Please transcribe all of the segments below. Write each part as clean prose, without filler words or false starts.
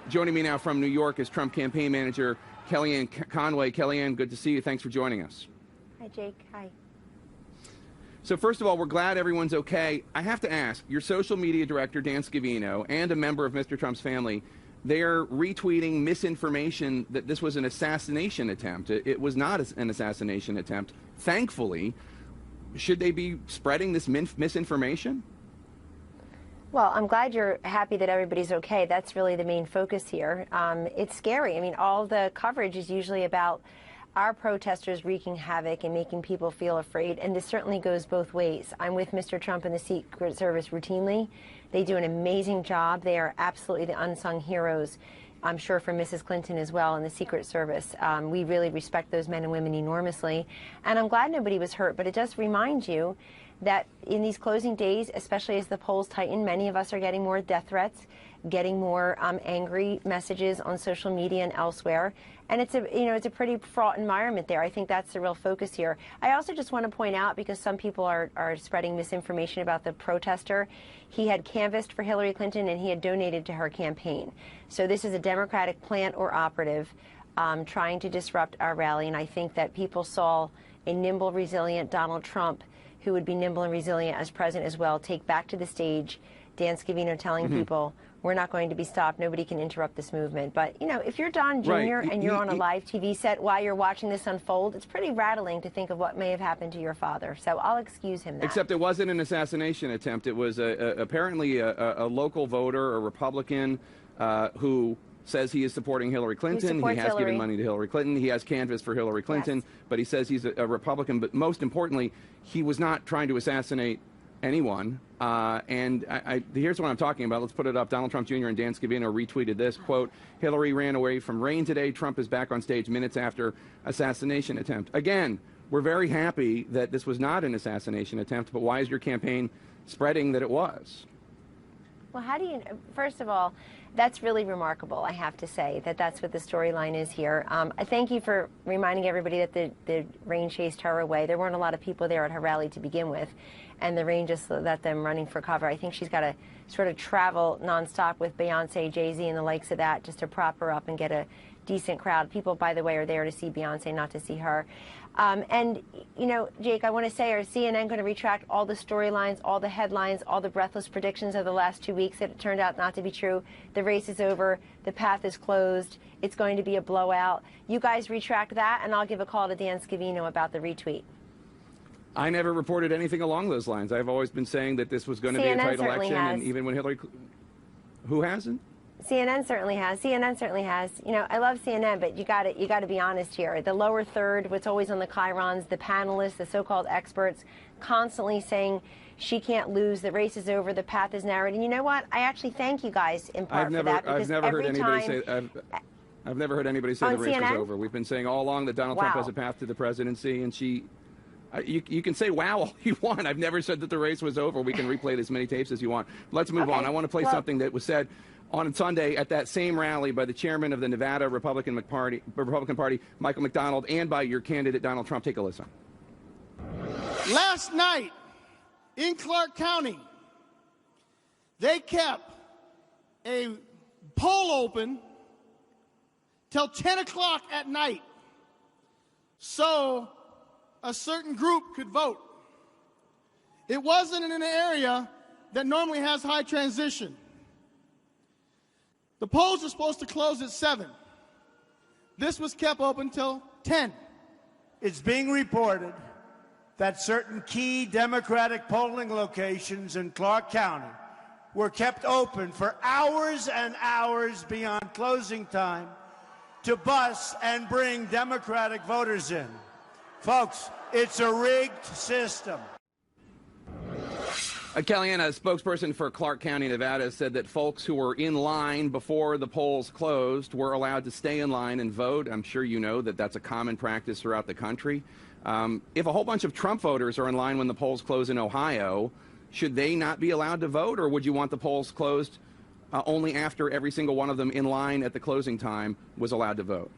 Joining me now from New York is Trump campaign manager KellyAnne Conway. KellyAnne, good to see you. Thanks for joining us. Hi, Jake. Hi. So first of all, we're glad everyone's okay. I have to ask, your social media director, Dan Scavino, and a member of Mr. Trump's family, they're retweeting misinformation that this was an assassination attempt. It was not an assassination attempt. Thankfully, should they be spreading this misinformation? Well, I'm glad you're happy that everybody's okay. That's really the main focus here. It's scary. I mean, all the coverage is usually about our protesters wreaking havoc and making people feel afraid, and this certainly goes both ways. I'm with Mr. Trump and the Secret Service routinely. They do an amazing job. They are absolutely the unsung heroes, I'm sure, for Mrs. Clinton as well in the Secret Service. We really respect those men and women enormously, and I'm glad nobody was hurt, but it does remind you that in these closing days, especially as the polls tighten, many of us are getting more death threats, getting more angry messages on social media and elsewhere. And it's a pretty fraught environment there. I think that's the real focus here. I also just want to point out, because some people are spreading misinformation about the protester, he had canvassed for Hillary Clinton and he had donated to her campaign. So this is a Democratic plant or operative trying to disrupt our rally. And I think that people saw a nimble, resilient Donald Trump, who would be nimble and resilient as president as well, take back to the stage Dan Scavino telling people, we're not going to be stopped. Nobody can interrupt this movement. But, you know, if you're Don Jr. and you're on a live TV set while you're watching this unfold, it's pretty rattling to think of what may have happened to your father. So I'll excuse him that. Except it wasn't an assassination attempt. It was apparently a local voter, a Republican, who says he is supporting Hillary Clinton. He has given money to Hillary Clinton. He has canvassed for Hillary Clinton. Yes. But he says he's a Republican. But most importantly, he was not trying to assassinate anyone. Here's what I'm talking about. Let's put it up. Donald Trump Jr. and Dan Scavino retweeted this, quote, Hillary ran away from rain today. Trump is back on stage minutes after assassination attempt. Again, we're very happy that this was not an assassination attempt, but why is your campaign spreading that it was? Well, how do you, first of all, that's really remarkable, I have to say, that that's what the storyline is here. I thank you for reminding everybody that the rain chased her away. There weren't a lot of people there at her rally to begin with, and the rain just let them running for cover. I think she's got to sort of travel nonstop with Beyonce, Jay-Z, and the likes of that just to prop her up and get a decent crowd. People, by the way, are there to see Beyonce, not to see her. And, you know, Jake, I want to say, are CNN going to retract all the storylines, all the headlines, all the breathless predictions of the last 2 weeks that it turned out not to be true? The race is over. The path is closed. It's going to be a blowout. You guys retract that, and I'll give a call to Dan Scavino about the retweet. I never reported anything along those lines. I've always been saying that this was going to be a tight election, and even when Hillary... Who hasn't? CNN certainly has. CNN certainly has. You know, I love CNN, but you got to be honest here. The lower third, what's always on the chyrons, the panelists, the so-called experts, constantly saying she can't lose, the race is over, the path is narrowed. And you know what? I actually thank you guys in part for that. I've never heard anybody say the race CNN? was over. We've been saying all along that Donald Trump has a path to the presidency, and you can say wow all you want. I've never said that the race was over. We can replay as many tapes as you want. Let's move on. I want to play something that was said on Sunday at that same rally by the chairman of the Nevada Republican Party, Michael McDonald, and by your candidate, Donald Trump. Take a listen. Last night in Clark County, they kept a poll open till 10 o'clock at night so a certain group could vote. It wasn't in an area that normally has high transition. The polls were supposed to close at 7. This was kept open till 10. It's being reported that certain key Democratic polling locations in Clark County were kept open for hours and hours beyond closing time to bus and bring Democratic voters in. Folks, it's a rigged system. KellyAnne, a spokesperson for Clark County, Nevada, said that folks who were in line before the polls closed were allowed to stay in line and vote. I'm sure you know that that's a common practice throughout the country. If a whole bunch of Trump voters are in line when the polls close in Ohio, should they not be allowed to vote, or would you want the polls closed only after every single one of them in line at the closing time was allowed to vote?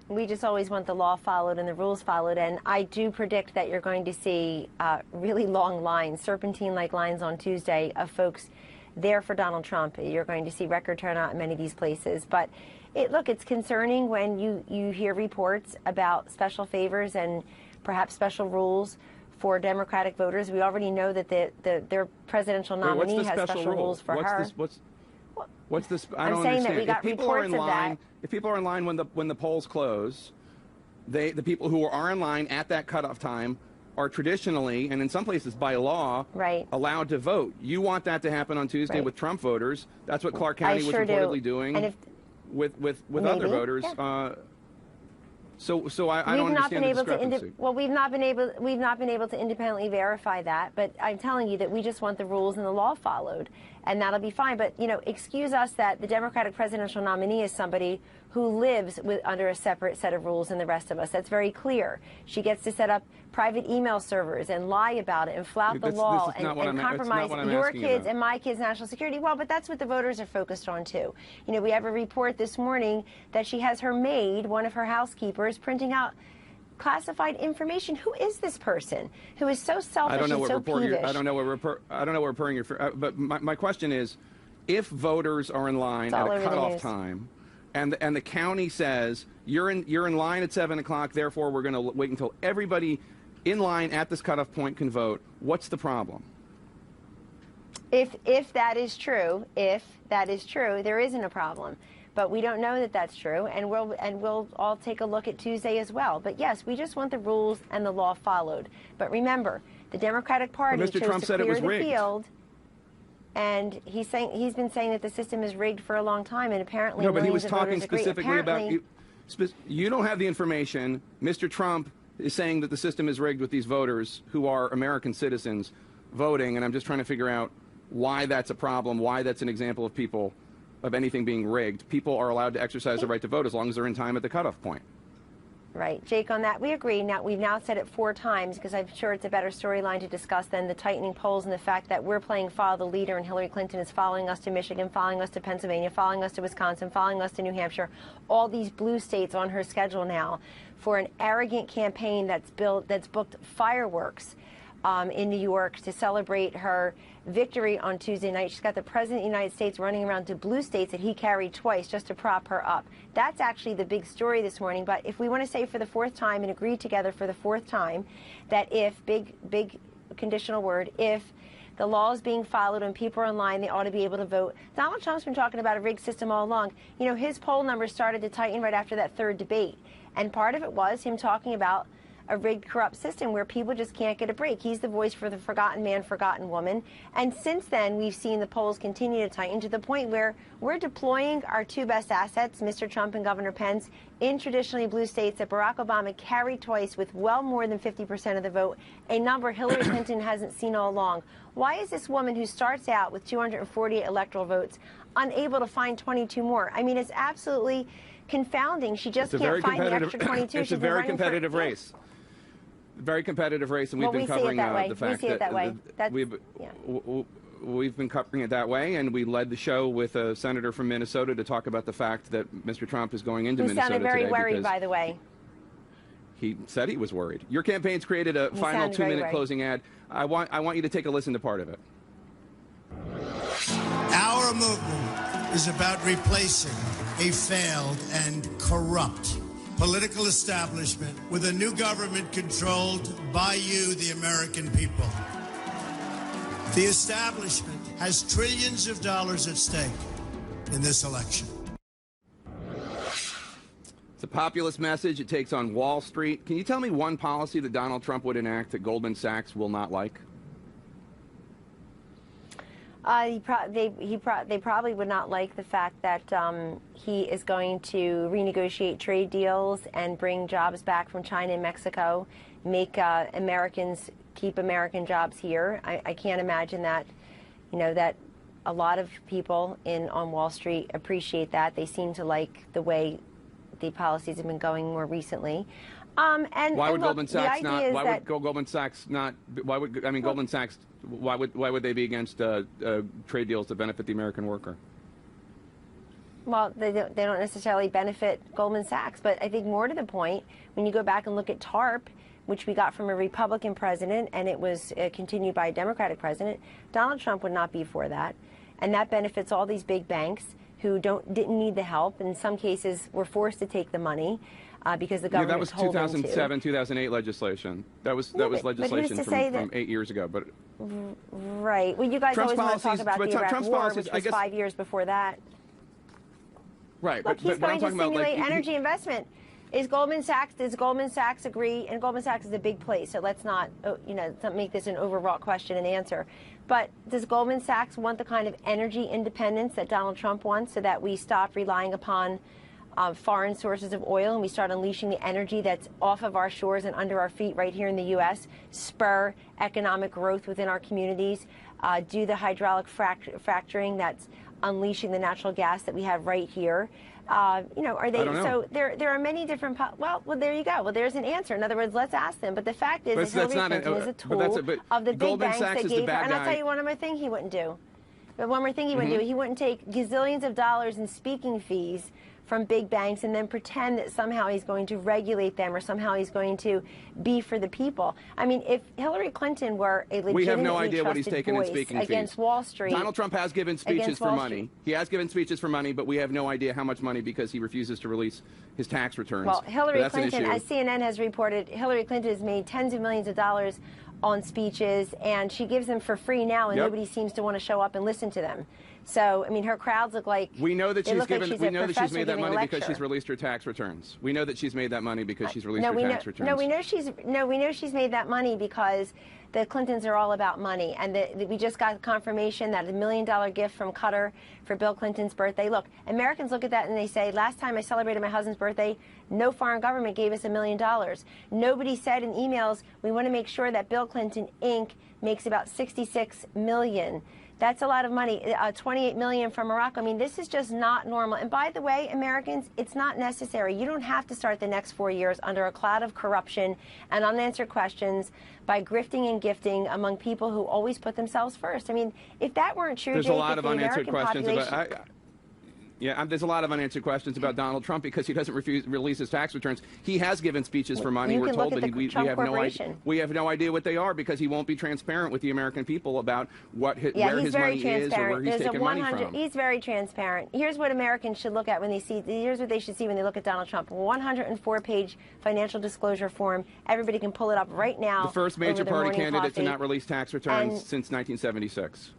We just always want the law followed and the rules followed, and I do predict that you're going to see really long lines, serpentine-like lines on Tuesday of folks there for Donald Trump. You're going to see record turnout in many of these places. But look, it's concerning when you hear reports about special favors and perhaps special rules for Democratic voters. We already know that their presidential nominee has special rules for her. What's this? I I'm don't saying understand. that we got reports of that. If people are in line when the polls close, the people who are in line at that cutoff time are traditionally, and in some places by law, allowed to vote. You want that to happen on Tuesday with Trump voters. That's what Clark County was reportedly doing with other voters. Yeah. So I don't understand the discrepancy. Well, we've not been able to independently verify that, but I'm telling you that we just want the rules and the law followed, and that'll be fine. But excuse us that the Democratic presidential nominee is somebody who lives under a separate set of rules than the rest of us. That's very clear. She gets to set up private email servers and lie about it and flout the law and compromise your kids and my kids' national security. Well, but that's what the voters are focused on too. We have a report this morning that she has her maid, one of her housekeepers, printing out classified information. Who is this person who is so selfish and so peevish? I don't know what reporting you're. But my question is, if voters are in line at a cutoff time, and the county says you're in line at 7 o'clock, therefore we're going to wait until everybody in line at this cutoff point can vote, what's the problem? If that is true, there isn't a problem. But we don't know that that's true, and we'll all take a look at Tuesday as well. But yes, we just want the rules and the law followed. But remember, the Democratic Party chose Trump to said clear it was the rigged. Field, and he's been saying that the system is rigged for a long time, and apparently no, but he was millions of talking voters agree. specifically about you don't have the information. Mr. Trump is saying that the system is rigged with these voters who are American citizens voting, and I'm just trying to figure out why that's a problem, why that's an example of anything being rigged. People are allowed to exercise the right to vote as long as they're in time at the cutoff point. Right. Jake, on that, we agree. Now, we've now said it 4 times because I'm sure it's a better storyline to discuss than the tightening polls and the fact that we're playing follow the leader and Hillary Clinton is following us to Michigan, following us to Pennsylvania, following us to Wisconsin, following us to New Hampshire, all these blue states on her schedule now for an arrogant campaign that's booked fireworks in New York to celebrate her victory on Tuesday night. She's got the President of the United States running around to blue states that he carried twice just to prop her up. That's actually the big story this morning. But if we want to say for the 4th time and agree together for the 4th time that if, big conditional word, if the law is being followed and people are in line, they ought to be able to vote. Donald Trump's been talking about a rigged system all along. His poll numbers started to tighten right after that 3rd debate. And part of it was him talking about a rigged, corrupt system where people just can't get a break. He's the voice for the forgotten man, forgotten woman. And since then, we've seen the polls continue to tighten to the point where we're deploying our 2 best assets, Mr. Trump and Governor Pence, in traditionally blue states that Barack Obama carried twice with well more than 50% of the vote, a number Hillary Clinton hasn't seen all along. Why is this woman who starts out with 248 electoral votes unable to find 22 more? I mean, it's absolutely confounding. She just can't find the extra 22. It's a very competitive race. Very competitive race, and we've been covering the fact that we've been covering it that way, and we led the show with a senator from Minnesota to talk about the fact that Mr. Trump is going into Minnesota today. Who sounded very worried, by the way. He said he was worried. Your campaign's created a final 2-minute closing ad. I want you to take a listen to part of it. Our movement is about replacing a failed and corrupt political establishment with a new government controlled by you, the American people. The establishment has trillions of dollars at stake in this election. It's a populist message. It takes on Wall Street. Can you tell me one policy that Donald Trump would enact that Goldman Sachs will not like? They probably would not like the fact that he is going to renegotiate trade deals and bring jobs back from China and Mexico, make Americans keep American jobs here. I can't imagine that, that a lot of people on Wall Street appreciate that. They seem to like the way the policies have been going more recently. Why would Goldman Sachs not? Why would Goldman Sachs not? Why would Goldman Sachs? Why would they be against trade deals that benefit the American worker? Well, they don't necessarily benefit Goldman Sachs, but I think more to the point, when you go back and look at TARP, which we got from a Republican president, and it was continued by a Democratic president, Donald Trump would not be for that. and that benefits all these big banks who didn't need the help. In some cases, were forced to take the money because the government told them to. That was 2007, 2008 legislation. That was legislation from 8 years ago. But right. Well, you guys always want to talk about the Iraq War, which was 5 years before that. Right. Look, he's going to stimulate energy investment. Does Goldman Sachs agree? And Goldman Sachs is a big place, so let's not make this an overwrought question and answer. But does Goldman Sachs want the kind of energy independence that Donald Trump wants, so that we stop relying upon foreign sources of oil and we start unleashing the energy that's off of our shores and under our feet right here in the U.S., spur economic growth within our communities, do the hydraulic fracturing that's unleashing the natural gas that we have right here? Are they? So there are many different. Well, there you go. Well, there's an answer. In other words, let's ask them. But the fact is, Hillary Clinton is a tool of the big banks that gave her. And I'll tell you one more thing he wouldn't do. But one more thing he wouldn't do. He wouldn't take gazillions of dollars in speaking fees from big banks and then pretend that somehow he's going to regulate them or somehow he's going to be for the people. I mean, if Hillary Clinton were a legitimately we have no idea what he's taken in voice speaking against fees. Wall Street. Donald Trump has given speeches for money. He has given speeches for money, but we have no idea how much money because he refuses to release his tax returns. Well, Hillary Clinton, as CNN has reported, Hillary Clinton has made tens of millions of dollars on speeches, and she gives them for free now, and nobody seems to want to show up and listen to them. So, I mean, her crowds look like we know that she's given. We know that she's made that money because she's released her tax returns. We know that she's made that money because she's released her tax returns. No, we know she's made that money because the Clintons are all about money, and we just got confirmation that $1 million gift from Qatar for Bill Clinton's birthday. Look, Americans look at that and they say, last time I celebrated my husband's birthday, no foreign government gave us $1 million. Nobody said in emails, we want to make sure that Bill Clinton Inc. makes about $66 million. That's a lot of money, $28 million from Morocco. I mean, this is just not normal. And by the way, Americans, it's not necessary. You don't have to start the next 4 years under a cloud of corruption and unanswered questions by grifting and gifting among people who always put themselves first. I mean, if that weren't true, there's Jake, a lot of unanswered questions about. There's a lot of unanswered questions about Donald Trump because he doesn't release his tax returns. He has given speeches for money. We're told that we have no idea what they are because he won't be transparent with the American people about where his money is or where he's taking money from. He's very transparent. Here's what Americans should look at when they see. Here's what they should see when they look at Donald Trump: 104-page financial disclosure form. Everybody can pull it up right now. The first major party candidate to not release tax returns since 1976.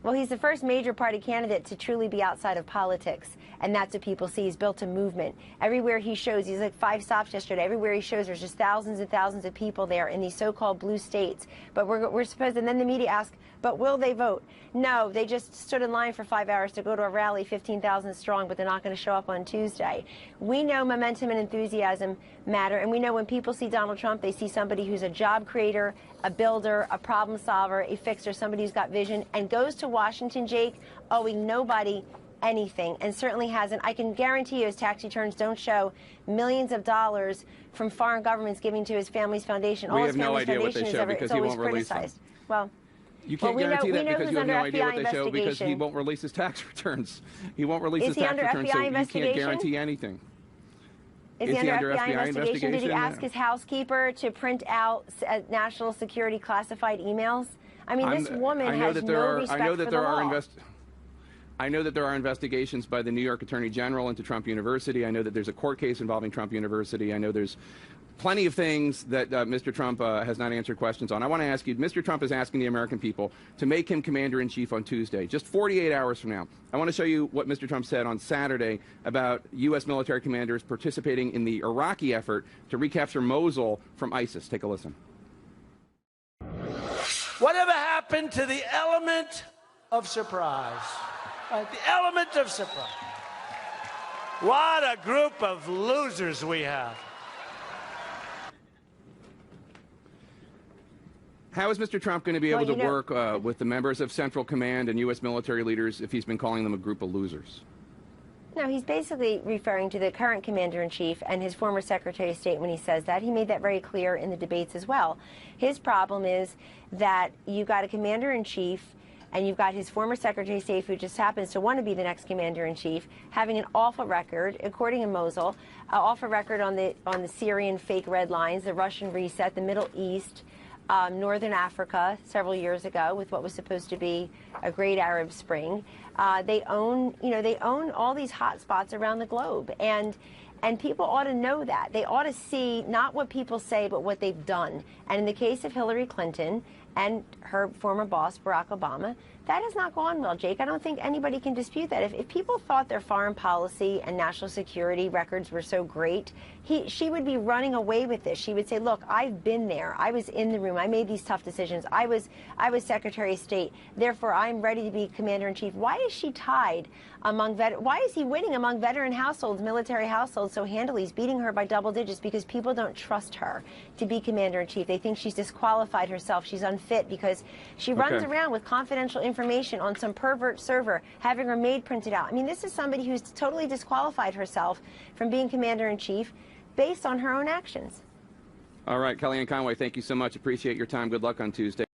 Well, he's the first major party candidate to truly be outside of politics, and that's what people see. He's built a movement. Everywhere he shows, he's like 5 stops yesterday. Everywhere he shows, there's just thousands and thousands of people there in these so-called blue states. But we're supposed, and then the media asks, but will they vote? No, they just stood in line for 5 hours to go to a rally, 15,000 strong, but they're not going to show up on Tuesday. We know momentum and enthusiasm matter, and we know when people see Donald Trump, they see somebody who's a job creator, a builder, a problem solver, a fixer, somebody who's got vision, and goes to Washington, Jake, owing nobody anything, and certainly hasn't. I can guarantee you his tax returns don't show millions of dollars from foreign governments giving to his family's foundation. We have no idea what they show because he won't release them. Well, you can't guarantee that because you have no idea what they show because he won't release his tax returns. He won't release his tax returns, so you can't guarantee anything. Is he under FBI investigation? Did he ask his housekeeper to print out national security classified emails? I mean, this woman has no respect for the law. I know that there are investigations by the New York Attorney General into Trump University. I know that there's a court case involving Trump University. I know there's plenty of things that Mr. Trump has not answered questions on. I want to ask you, Mr. Trump is asking the American people to make him commander-in-chief on Tuesday, just 48 hours from now. I want to show you what Mr. Trump said on Saturday about U.S. military commanders participating in the Iraqi effort to recapture Mosul from ISIS. Take a listen. Whatever happened to the element of surprise? The element of surprise. What a group of losers we have. How is Mr. Trump going to be able to work with the members of Central Command and U.S. military leaders if he's been calling them a group of losers? No, he's basically referring to the current commander-in-chief and his former Secretary of State when he says that. He made that very clear in the debates as well. His problem is that you've got a commander-in-chief and you've got his former Secretary of State, who just happens to want to be the next commander-in-chief, having an awful record, according to Mosul, an awful record on the Syrian fake red lines, the Russian reset, the Middle East, Northern Africa several years ago with what was supposed to be a great Arab Spring. They own all these hot spots around the globe, and people ought to know that. They ought to see not what people say, but what they've done. And in the case of Hillary Clinton and her former boss, Barack Obama, that has not gone well, Jake. I don't think anybody can dispute that. If people thought their foreign policy and national security records were so great, she would be running away with this. She would say, look, I've been there. I was in the room. I made these tough decisions. I was Secretary of State. Therefore, I'm ready to be Commander-in-Chief. Why is she tied among why is he winning among veteran households, military households so handily? He's beating her by double digits because people don't trust her to be Commander-in-Chief. They think she's disqualified herself. She's unfit because she runs around with confidential information on some pervert server, having her maid print it out. I mean, this is somebody who's totally disqualified herself from being Commander-in-Chief based on her own actions. All right, KellyAnne Conway, thank you so much. Appreciate your time. Good luck on Tuesday.